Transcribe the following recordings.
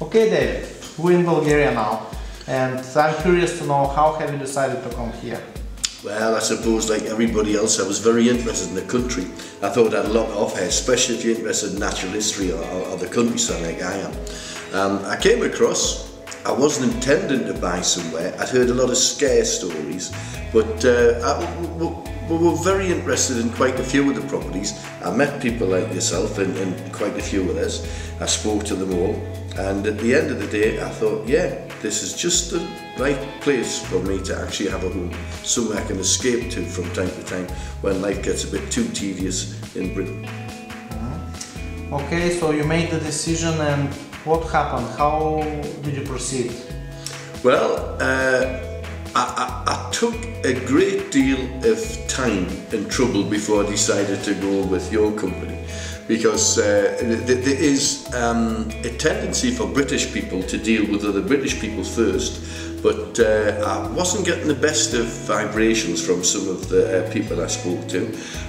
Okay, David, we're in Bulgaria now, and I'm curious to know how have you decided to come here? Well, I suppose like everybody else, I was very interested in the country. I thought I'd lot to offer, especially if you're interested in natural history or the countryside like I am. I came across, I wasn't intending to buy somewhere. I'd heard a lot of scare stories, but we were very interested in quite a few of the properties. I met people like yourself and quite a few others. I spoke to them all, and at the end of the day I thought, yeah, this is just the right place for me to actually have a home, somewhere I can escape to from time to time when life gets a bit too tedious in Britain. Okay, so you made the decision, and what happened? How did you proceed? Well, I took a great deal of time and trouble before I decided to go with your company, because there is a tendency for British people to deal with other British people first, but I wasn't getting the best of vibrations from some of the people I spoke to,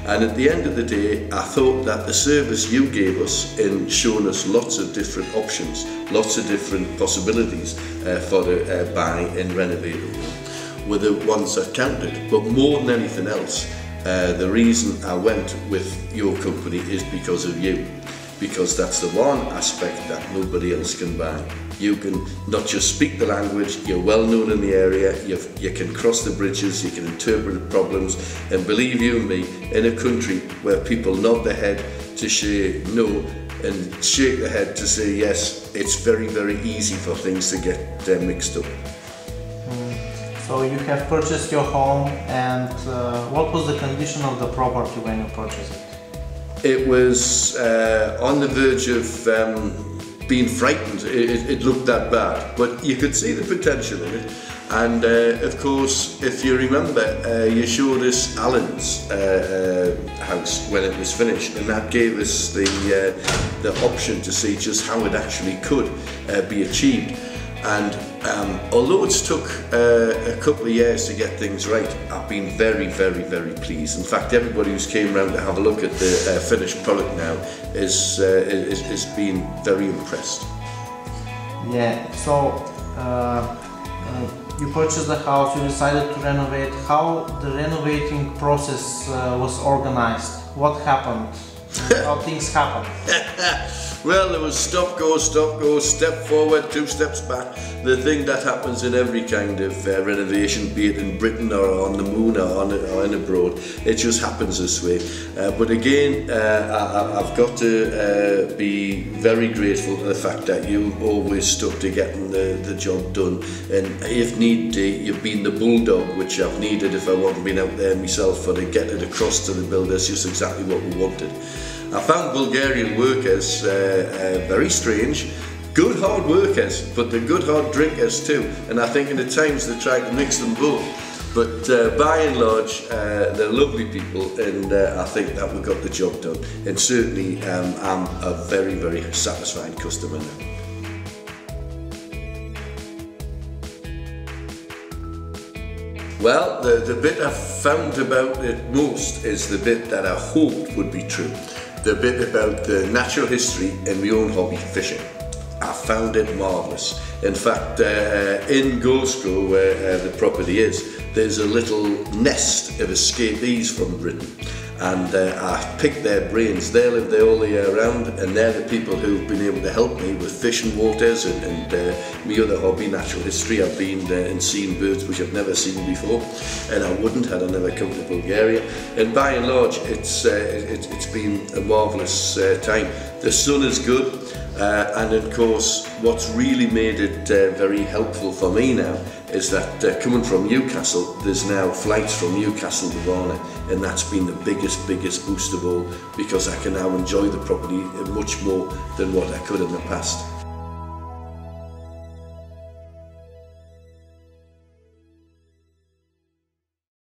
and at the end of the day I thought that the service you gave us in showing us lots of different options, lots of different possibilities for the buy and renovate were the ones that counted. But more than anything else, the reason I went with your company is because of you, because that's the one aspect that nobody else can buy. You can not just speak the language, you're well known in the area, you can cross the bridges, you can interpret problems, and believe you me, in a country where people nod their head to say no and shake their head to say yes, it's very, very easy for things to get mixed up. So you have purchased your home, and what was the condition of the property when you purchased it? It was on the verge of being frightened. It looked that bad, but you could see the potential in it. And of course, if you remember, you showed us Alan's house when it was finished, and that gave us the option to see just how it actually could be achieved. And although it's took a couple of years to get things right, I've been very, very, very pleased. In fact, everybody who's came around to have a look at the finished product now is been very impressed. Yeah, so you purchased the house, you decided to renovate. How the renovating process was organized? What happened? How things happened? Well, there was stop, go, step forward, 2 steps back. The thing that happens in every kind of renovation, be it in Britain or on the moon or in abroad, it just happens this way. But again, I've got to be very grateful to the fact that you always stuck to getting the job done. And if need be, you've been the bulldog, which I've needed if I wasn't been out there myself, for to get it across to the builders just exactly what we wanted. I found Bulgarian workers very strange, good hard workers, but they're good hard drinkers too, and I think in the times they try to mix them both. But by and large, they're lovely people, and I think that we got the job done. And certainly I'm a very, very satisfied customer now. Well, the bit I found about it most is the bit that I hoped would be true. The bit about the natural history and my own hobby, fishing. I found it marvellous. In fact, in Glasgow, where the property is, there's a little nest of escapees from Britain, and I picked their brains. They live there all the year round, and they're the people who've been able to help me with fish and waters and my other hobby, natural history. I've been and seen birds which I've never seen before, and I wouldn't had I never come to Bulgaria. And by and large, it's been a marvellous time. The sun is good, and of course, what's really made it very helpful for me now is that coming from Newcastle, there's now flights from Newcastle to Varna, and that's been the biggest boost of all, because I can now enjoy the property much more than what I could in the past.